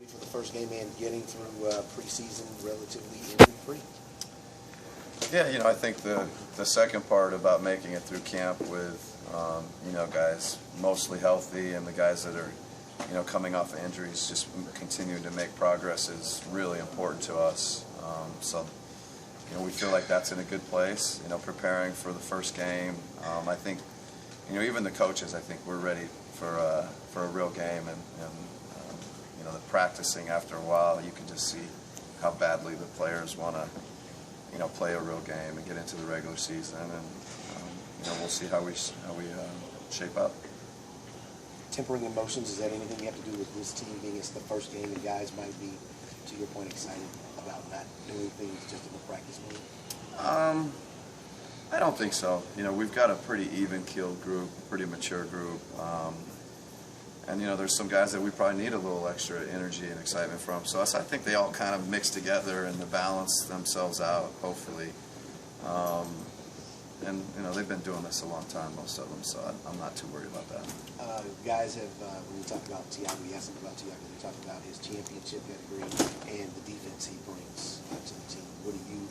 For the first game and getting through preseason relatively injury-free. Yeah, I think the second part about making it through camp with, guys mostly healthy and the guys that are, coming off of injuries just continuing to make progress is really important to us. So, we feel like that's in a good place, preparing for the first game. I think, even the coaches, I think we're ready for a real game and the practicing after a while, you can just see how badly the players want to, play a real game and get into the regular season, and we'll see how we shape up. Tempering emotions, is that anything you have to do with this team being it's the first game and guys might be, to your point, excited about not doing things just in the practice mode? I don't think so. We've got a pretty even-keeled group, pretty mature group. And, there's some guys that we probably need a little extra energy and excitement from. So I think they all kind of mix together and to balance themselves out, hopefully. And, they've been doing this a long time, most of them, so I'm not too worried about that. Guys have, when we talk about Tiago, we asked him about Tiago, we talked about his championship pedigree and the defense he brings to the team. What are you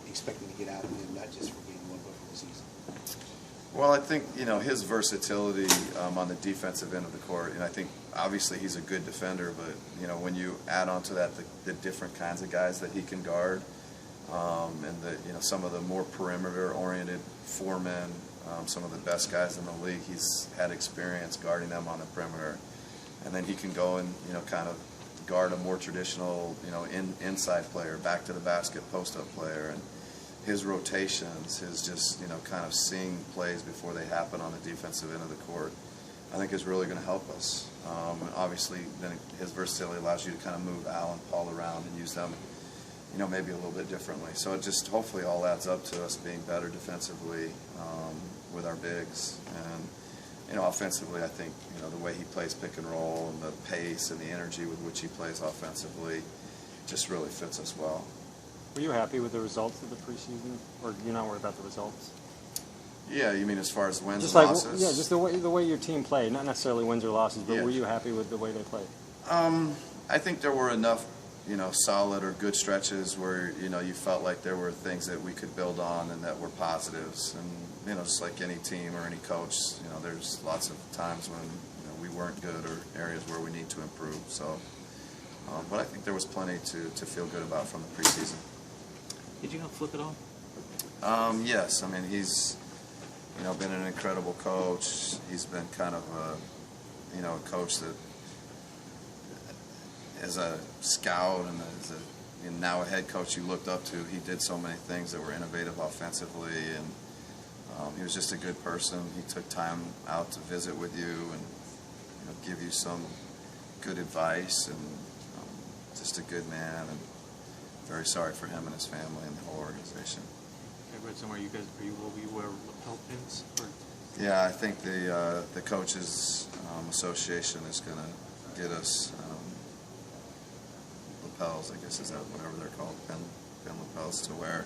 expecting to get out of him, not just for game one, but for the season? Well, I think, his versatility on the defensive end of the court, and I think obviously he's a good defender, but, when you add on to that the different kinds of guys that he can guard, and some of the more perimeter-oriented foremen, some of the best guys in the league, he's had experience guarding them on the perimeter. And then he can go and, kind of guard a more traditional, inside player, back to the basket, post-up player, and his rotations, his just, kind of seeing plays before they happen on the defensive end of the court, I think is really going to help us. And obviously, then his versatility allows you to kind of move Al and Paul around and use them, maybe a little bit differently. So it just hopefully all adds up to us being better defensively with our bigs. And, offensively, I think, the way he plays pick and roll and the pace and the energy with which he plays offensively just really fits us well. Were you happy with the results of the preseason, or you're not worried about the results? Yeah, you mean as far as wins just and like, losses? Yeah, just the way your team played, not necessarily wins or losses, but yeah. Were you happy with the way they played? I think there were enough, solid or good stretches where, you felt like there were things that we could build on and that were positives. And, just like any team or any coach, there's lots of times when, we weren't good or areas where we need to improve. So, but I think there was plenty to feel good about from the preseason. Did you help flip it all? Yes. I mean, he's, been an incredible coach. He's been kind of a coach that, as a scout and as now a head coach you looked up to, he did so many things that were innovative offensively, and he was just a good person. He took time out to visit with you and give you some good advice, and just a good man, and very sorry for him and his family and the whole organization. I read somewhere will you wear lapel pins? Or? Yeah, I think the coaches association is going to get us lapels, I guess is that whatever they're called, pin lapels to wear.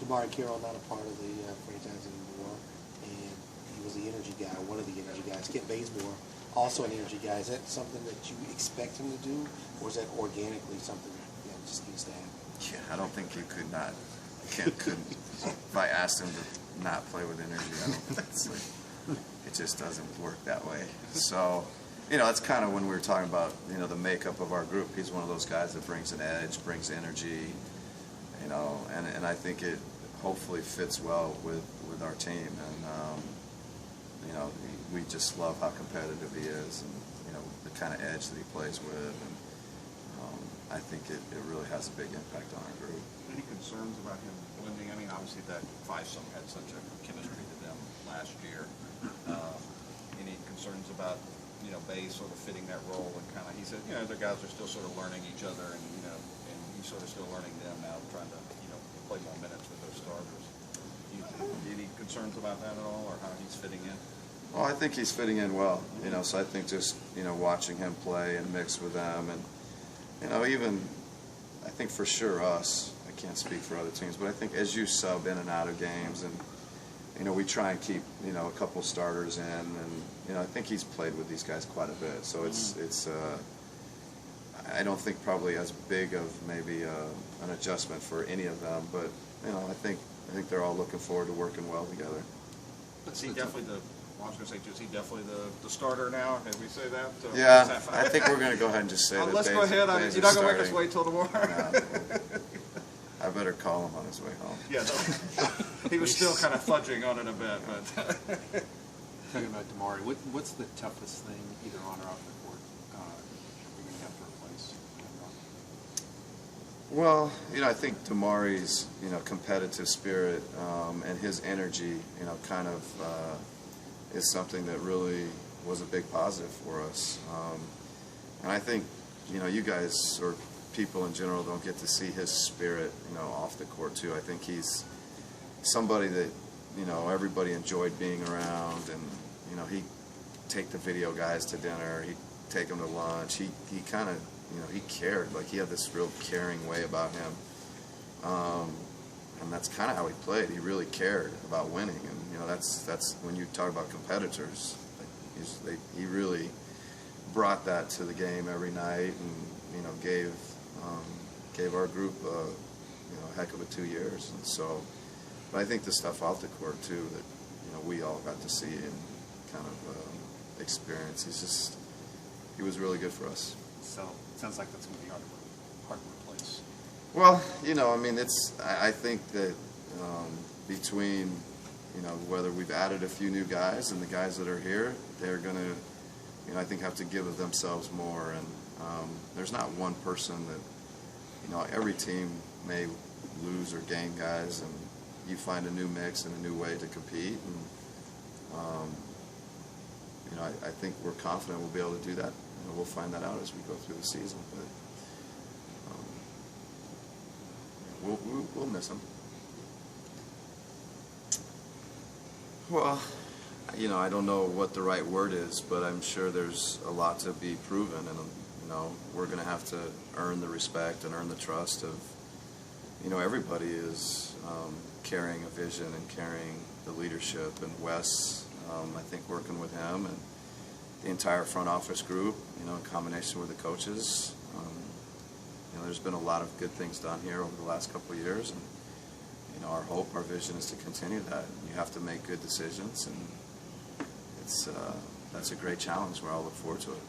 DeMarre Carroll not a part of the franchise anymore, and he was the energy guy, one of the energy guys. Kent Bazemore, also an energy guy. Is that something that you expect him to do, or is that organically something that just needs to happen? Yeah, I don't think you could not. Kent couldn't. If I asked him to not play with energy, I don't think it's like, it just doesn't work that way. So, it's kind of when we were talking about, the makeup of our group. He's one of those guys that brings an edge, brings energy, and I think it hopefully fits well with our team. And, we just love how competitive he is and, the kind of edge that he plays with. And I think it really has a big impact on our group. Any concerns about him blending? I mean, obviously that fivesome had such a chemistry to them last year. Any concerns about, Baze sort of fitting that role, and kind of, he said, the guys are still sort of learning each other, and and he's sort of still learning them now, trying to, play more minutes with those starters. Any concerns about that at all, or how he's fitting in? Well, I think he's fitting in well, so I think just, watching him play and mix with them, and, even, I think for sure us, I can't speak for other teams, but I think as you sub in and out of games and, we try and keep, a couple starters in, and, I think he's played with these guys quite a bit. So it's I don't think probably as big of maybe an adjustment for any of them, but, I think they're all looking forward to working well together. Is he definitely I was going to say, is he definitely the starter now? Can we say that? Yeah, I think we're going to go ahead and just say that. Let's go ahead. You're not going to make us wait till tomorrow? No. I better call him on his way home. Yeah, no. He was still kind of fudging on it a bit. But Talking about DeMarre, what's the toughest thing, either on or off the court, you're going to have to replace? Well, I think DeMarre's, competitive spirit and his energy, kind of is something that really was a big positive for us. And I think, you guys or people in general don't get to see his spirit, off the court too. I think he's somebody that, everybody enjoyed being around, and, he'd take the video guys to dinner, he'd take them to lunch. He kind of, he cared. Like, he had this real caring way about him. And that's kind of how he played. He really cared about winning. And, that's when you talk about competitors, he really brought that to the game every night, and, gave our group, a heck of a 2 years. And so, but I think the stuff off the court too that, we all got to see and kind of experience. He was really good for us. So it sounds like that's going to be hard to replace. Well, I think that between, whether we've added a few new guys and the guys that are here, they're going to, I think have to give of themselves more. And there's not one person that, every team may lose or gain guys, and you find a new mix and a new way to compete. And, I think we're confident we'll be able to do that. We'll find that out as we go through the season. But we'll miss him. Well, I don't know what the right word is, but I'm sure there's a lot to be proven, and we're going to have to earn the respect and earn the trust of, everybody is carrying a vision and carrying the leadership, and Wes, I think working with him and the entire front office group, in combination with the coaches, there's been a lot of good things done here over the last couple of years, and our hope, our vision is to continue that. You have to make good decisions, and that's a great challenge. We'll all look forward to it.